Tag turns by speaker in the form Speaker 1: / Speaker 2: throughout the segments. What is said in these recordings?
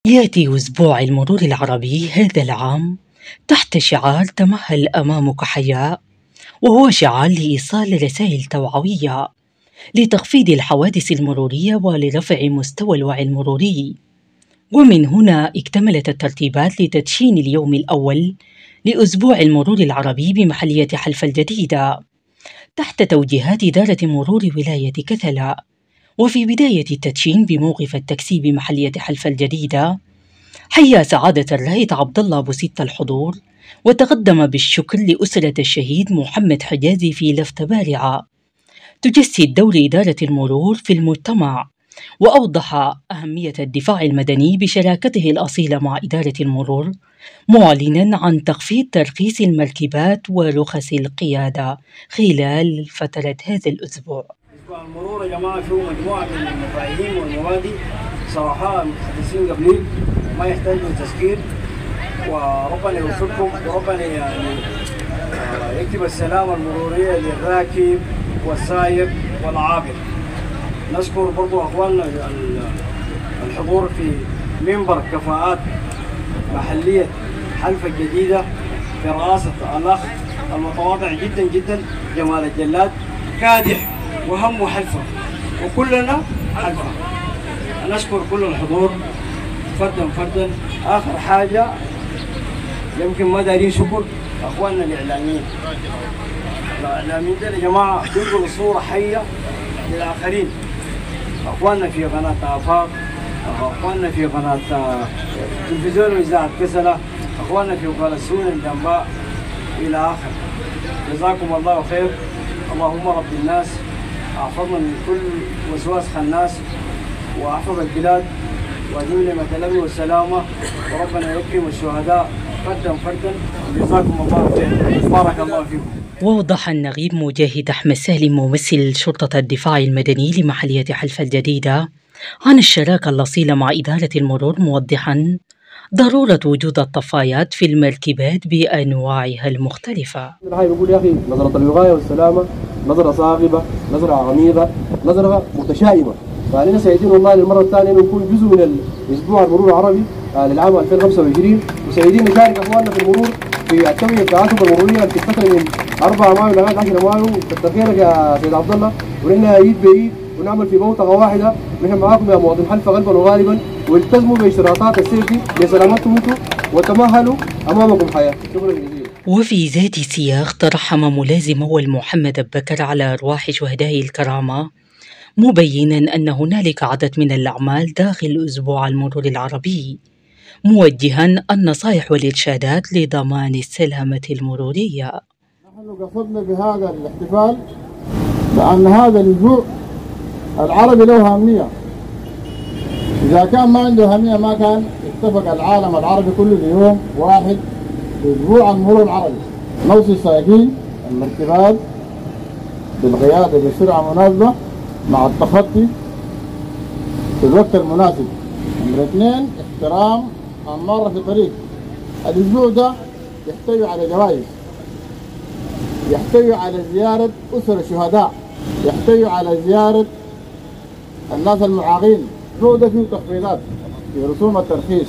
Speaker 1: يأتي أسبوع المرور العربي هذا العام تحت شعار تمهل أمامك حياء، وهو شعار لإيصال رسائل توعوية لتخفيض الحوادث المرورية ولرفع مستوى الوعي المروري. ومن هنا اكتملت الترتيبات لتدشين اليوم الأول لأسبوع المرور العربي بمحلية حلفا الجديدة تحت توجيهات إدارة مرور ولاية كثلا. وفي بداية التدشين بموقف التاكسي بمحلية حلفا الجديدة حيا سعادة الرائد عبد الله أبو ستة الحضور، وتقدم بالشكر لأسرة الشهيد محمد حجازي في لفتة بارعة تجسد دور إدارة المرور في المجتمع، وأوضح أهمية الدفاع المدني بشراكته الأصيلة مع إدارة المرور، معلنا عن تخفيض ترخيص المركبات ورخص القيادة خلال فترة هذا الأسبوع.
Speaker 2: أسبوع المرور يا جماعة فيه مجموعة من المفاهيم والمبادئ صراحة المتحدثين قبلي ما يحتاجوا تذكير، وربنا يوفقكم وربنا يكتب السلامة المرورية للراكب والسائق والعابر. نشكر برضو أخواننا الحضور في منبر كفاءات محلية حلفا الجديدة برئاسة الأخ المتواضع جدا جدا جمال الجلاد، كادح وهم حلفا وكلنا حلفا. نشكر كل الحضور فردا فردا. آخر حاجة يمكن ما دارين شكر أخواننا الإعلاميين دول يا جماعة بينقلوا صورة حية للآخرين. أخواننا في قناة آفاق، أخواننا في قناة تلفزيون وإذاعة كسلة، أخواننا في قناة سون الجنباء إلى آخر. جزاكم الله خير. اللهم رب الناس احفظنا من كل وسواس خناس، واحفظ البلاد واديم نعمة الامن والسلامة، وربنا يكرم الشهداء فردا فردا. جزاكم الله خير. بارك الله فيكم.
Speaker 1: ووضح النقيب مجاهد أحمد سالم ممثل شرطة الدفاع المدني لمحلية حلفا الجديدة عن الشراكة الأصيلة مع إدارة المرور، موضحا ضرورة وجود الطفايات في المركبات بأنواعها المختلفة.
Speaker 3: هاي بقول يا أخي نظرة الوقاية والسلامة نظرة صاغبة، نظرة عميقة، نظرة متشائمة. فأنا سعيدين والله للمرة الثانية إنه نكون جزء من الأسبوع المرور العربي للعام 2025، وسعيدين نشارك أخواننا في المرور في التوعية التعاطف المرورية اللي بتفتكر من 4 مايو لغاية 10 مايو. كتر خيرك يا سيد عبد الله، ونحن ايد بايد ونعمل في بوتقة واحدة. نحن معاكم يا مواطن حلفا غالبا وغالبا، والتزموا باشتراطات السيفتي لسلامتكم انتم وتمهلوا امامكم حياة. شكرا جزيلا.
Speaker 1: وفي ذات السياق ترحم ملازم أول محمد بكر على أرواح شهداء الكرامة، مبينا أن هنالك عدد من الأعمال داخل أسبوع المرور العربي، موجها النصائح والإرشادات لضمان السلامة المرورية.
Speaker 4: نحن قصدنا بهذا الاحتفال لأن هذا الأسبوع العربي له أهمية. إذا كان ما عنده أهمية ما كان اتفق العالم العربي كله ليوم واحد أسبوع المرور العربي. نوصي السائقين المركبات بالقيادة بسرعة مناسبة مع التخطي في الوقت المناسب. نمرة 2 احترام المارة في الطريق. الأسبوع ده يحتوي على جوائز، يحتوي على زيارة أسر الشهداء، يحتوي على زيارة الناس المعاقين. الأسبوع ده فيه تخفيضات في رسوم الترخيص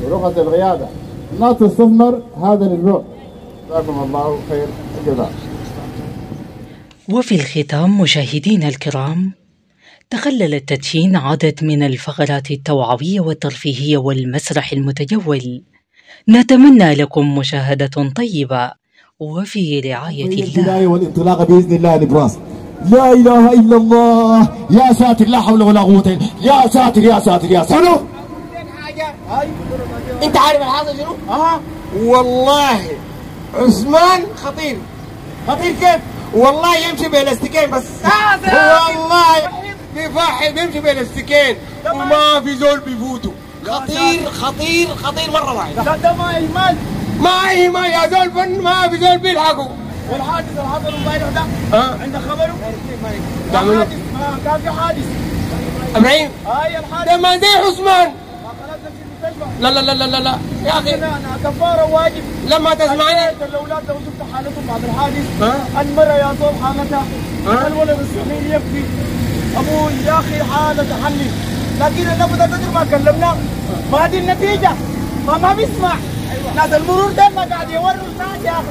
Speaker 4: ورخص القيادة. الناس تستثمر هذا الأسبوع. جزاكم الله خير الجزاء.
Speaker 1: وفي الختام مشاهدينا الكرام، تخلل التدشين عدد من الفقرات التوعوية والترفيهية والمسرح المتجول. نتمنى لكم مشاهدة طيبة وفي رعاية الله.
Speaker 5: البداية والانطلاقة بإذن الله نبراس. لا إله إلا الله. يا ساتر لا حول ولا قوة. يا ساتر يا ساتر يا ساتر. شنو؟
Speaker 6: انت عارف الحاصل شنو؟ والله عثمان خطير. خطير كيف؟ والله يمشي بالاستيكين بس. والله بيفحل بيمشي بالاستيكين وما في زول بيفوتوا. خطير خطير خطير مرة واحد.
Speaker 2: ده ما إيمان.
Speaker 6: ما إيمان يا زول فن ما في زول بيلحقوا.
Speaker 2: والحادث اللي حصل امبارح ده عندك خبره؟
Speaker 6: تعملوا؟
Speaker 2: كان في حادث.
Speaker 6: ابراهيم؟
Speaker 2: اي الحادث.
Speaker 6: ده ما زي عثمان.
Speaker 2: خلصنا في المستشفى.
Speaker 6: لا لا لا لا لا يا اخي.
Speaker 2: انا كفاره واجب.
Speaker 6: لما تسمعني.
Speaker 2: الاولاد لو شفت حالتهم بعد الحادث. المرة يا طول حالتها. الولد الصغير يكفي. ابوي يا اخي حالة تحني. لكن النبض ده ما كلمنا
Speaker 6: ما دي النتيجة. ما بيسمع. ناس المرور ده ما قاعد يوروا الناس يا أخي.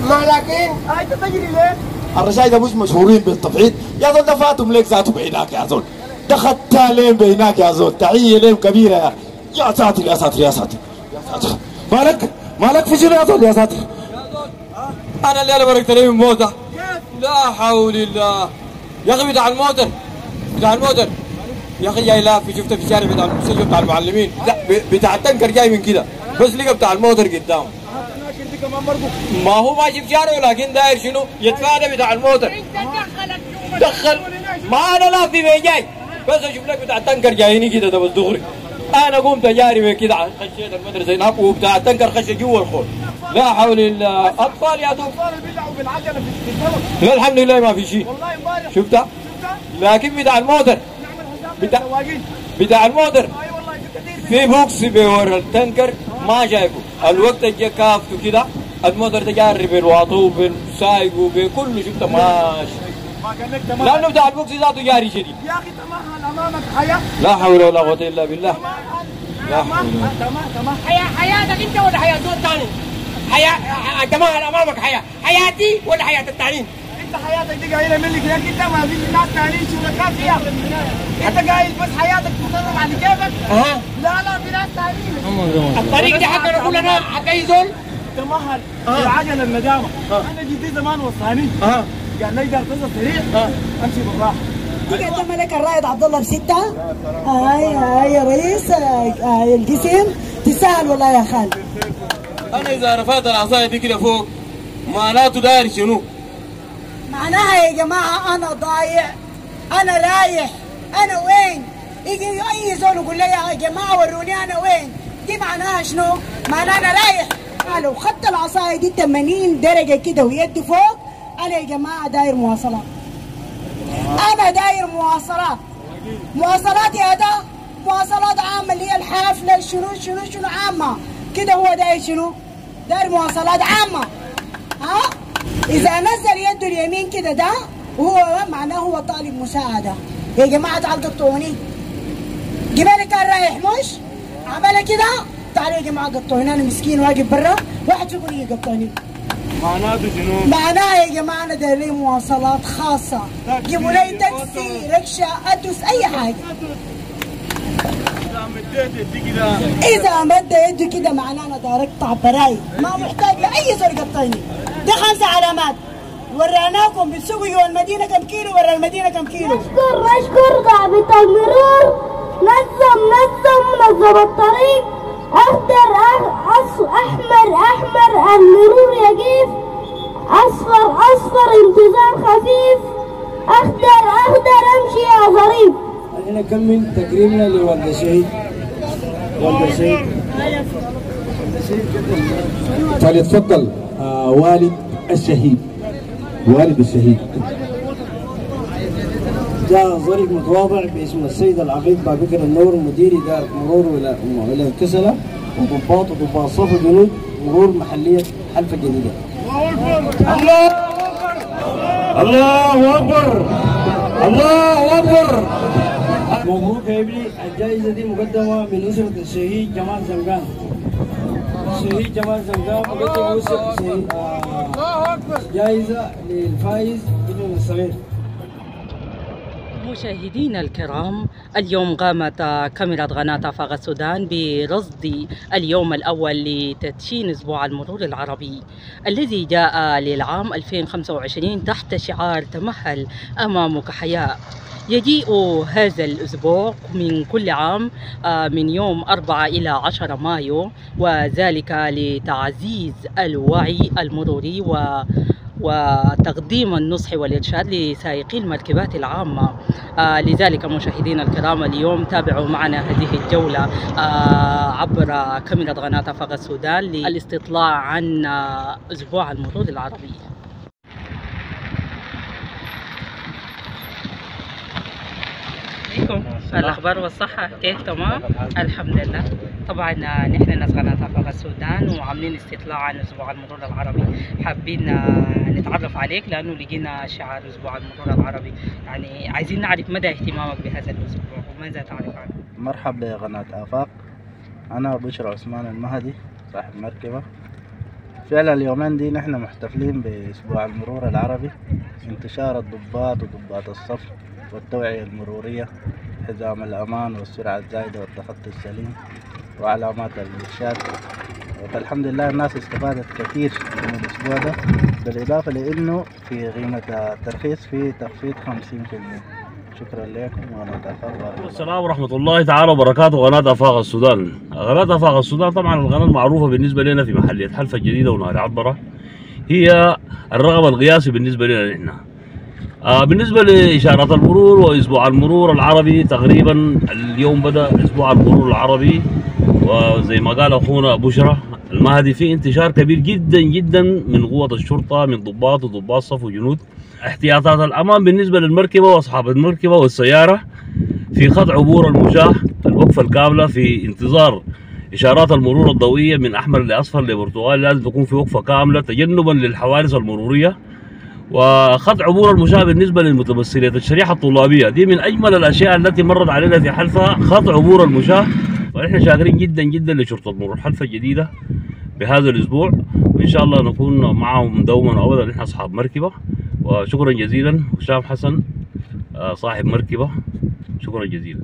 Speaker 6: ما لكن أنت تجري ليه؟
Speaker 5: الرجال ده مش مشهورين بالتبعيد يا زول، ده فاتهم ليك ذاتهم هناك يا زول، ده خدتها لين بهناك يا زول، تحية لين كبيرة يا أخي. يا ساتر يا ساتر يا ساتر يا ساتر. مالك في شنو يا زول يا ساتر؟
Speaker 7: انا اللي انا بركت لي من موته. لا حول الله يا اخي. بتاع الموتر يا اخي جاي لافي، شفته في الشارع بتاع المستشفى بتاع المعلمين، لا بتاع التنكر جاي من كده بس لقى بتاع الموتر قدام. ما هو ماشي في شارعه لكن داير شنو؟ يتفادى بتاع الموتر. دخل ما انا لافي جاي بس اشوف لك بتاع التنكر جايني كده ده بس دغري. انا قمت اجاري كده خشيت المدرسه هناك وبتاع التنكر خش جوا الخول. لا حول الله. اطفال يا دوب
Speaker 6: بيلعبوا بالعجله في السوق.
Speaker 7: لا الحمد لله ما في شيء.
Speaker 6: والله امبارح
Speaker 7: شفتها؟ لكن بتاع الموتر بتاع الموتر في بوكس بورا التنكر ما شايفه. الوقت جا كافته كده الموتر تجاري بالواطو وبالسايق وبكله شفته ماشي. لانه بتاع البوكس ذاته جاري شديد.
Speaker 6: يا اخي تمهل امامك حياه.
Speaker 7: لا حول ولا قوه الا بالله. لا حول.
Speaker 6: تمام حياتك انت ولا حياه دول ثاني؟ تمهل امامك حياتي ولا حياه الثانيين؟ انت حياتك دي قايله منك يا اخي. انت ما في ناس ثانيين شركاء فيها. انت قايل بس حياتك تصرف على كيفك. لا في ناس ثانيين. الطريق دي حقنا كلنا حق اي زول. تمهل العجله الندامه. انا جيت زمان وصاني. قال لي قال قصه سريع امشي بالراحه.
Speaker 8: انت ملك الرائد عبد الله بستة. هاي يا رئيس القسم تسهل والله يا خالد.
Speaker 7: انا اذا رفعت العصايه دي كده فوق معناته داير شنو؟
Speaker 8: معناها يا جماعه انا ضايع، انا رايح، انا وين؟ يجي اي زول يقول لي يا جماعه وروني انا وين؟ دي معناها شنو؟ معناها انا رايح. لو خدت العصايه دي 80 درجه كده ويدي فوق، انا يا جماعه داير مواصلات. انا داير مواصلات يا ده مواصلات عامه اللي هي الحافله شنو عامه كده. هو داير شنو؟ داير مواصلات عامه. اذا نزل يده اليمين كده ده وهو معناه هو طالب مساعده. يا جماعه تعالوا قطعوني. جبالي كان رايح مش عملها كده. تعالوا يا جماعه قطعوني، انا مسكين واقف برا، واحد فيكم يقطعني.
Speaker 6: معناته شنو؟
Speaker 8: معناها يا جماعه انا داير لي مواصلات خاصه. جيبوا لي تاكسي، ركشه، ادوس اي حاجه. اذا مد يدي كده معناه انا داير اقطع براي، ما محتاج لاي زول يقطعني. دي 5 علامات وريناكم بالسوق جوا المدينه كم كيلو ورا المدينه كم كيلو.
Speaker 9: اشكر ضابط المرور نظم الطريق. اخضر احمر المرور يقف. اصفر انتظار خفيف. اخضر امشي يا ظريف.
Speaker 2: خلينا نكمل تكريمنا لوالد الشهيد.
Speaker 5: فليتفضل والد الشهيد.
Speaker 2: جاء ظريف متواضع باسم السيد العقيد بابكر النور مدير إدارة مرور ولاية كسلة وضباط صف جنود مرور محلية حلفة جديدة.
Speaker 5: الله أكبر.
Speaker 2: مبروك يا ابني. الجائزة دي مقدمة من أسرة الشهيد جمال زنقان. مقدم أسرة الشهيد جائزة للفائز ابن الصغير.
Speaker 1: مشاهدينا الكرام، اليوم قامت كاميرا قناة آفاق السودان برصد اليوم الأول لتدشين أسبوع المرور العربي الذي جاء للعام 2025 تحت شعار تمهل أمامك حياة. يجيء هذا الأسبوع من كل عام من يوم 4 إلى 10 مايو، وذلك لتعزيز الوعي المروري وتقديم النصح والإرشاد لسائقي المركبات العامة. لذلك مشاهدينا الكرام اليوم تابعوا معنا هذه الجولة عبر كاميرا قناة آفاق السودان للاستطلاع عن أسبوع المرور العربي. عليكم الأخبار والصحة كيف؟ تمام الحمد لله. طبعا نحن ناس قناة آفاق السودان وعاملين استطلاع عن أسبوع المرور العربي، حابين نتعرف عليك لأنه لقينا شعار أسبوع المرور العربي، يعني عايزين نعرف مدى اهتمامك بهذا الأسبوع وماذا تعرف عنه.
Speaker 10: مرحبا يا قناة آفاق. أنا بشرى عثمان المهدي صاحب مركبة. فعلا اليومين دي نحن محتفلين بأسبوع المرور العربي، انتشار الضباط وضباط الصف والتوعية المرورية، حزام الأمان والسرعة الزايدة والتخطي السليم وعلامات الإرشاد. فالحمد لله الناس استفادت كثير من الأسبوع ده، بالإضافة لأنه في قيمة الترخيص في تخفيض 50%. شكرا لكم وقناة آفاق.
Speaker 11: السلام ورحمة الله تعالى وبركاته. قناة آفاق السودان. قناة آفاق السودان طبعا القناة المعروفة بالنسبة لنا في محلية حلفة الجديدة ونهر عطبرة، هي الرقم القياسي بالنسبة لنا نحن. بالنسبة لإشارات المرور وأسبوع المرور العربي، تقريبا اليوم بدأ أسبوع المرور العربي، وزي ما قال أخونا بشرى المهدي في انتشار كبير جدا جدا من قوة الشرطة، من ضباط وضباط صف وجنود. احتياطات الأمان بالنسبة للمركبة وأصحاب المركبة والسيارة في خط عبور المشاة، الوقفة الكاملة في انتظار إشارات المرور الضوئية من أحمر لأصفر لبرتغال، لازم تكون في وقفة كاملة تجنبا للحوادث المرورية. وخط عبور المشاة بالنسبة للمتمثلات الشريحة الطلابية، دي من أجمل الأشياء التي مرت علينا في حلفة، خط عبور المشاة. ونحن شاكرين جدا جدا لشرطة مرور حلفة الجديدة بهذا الأسبوع، وإن شاء الله نكون معهم دوما وأبدا. نحن أصحاب مركبة، وشكرا جزيلا. هشام حسن صاحب مركبة، شكرا جزيلا.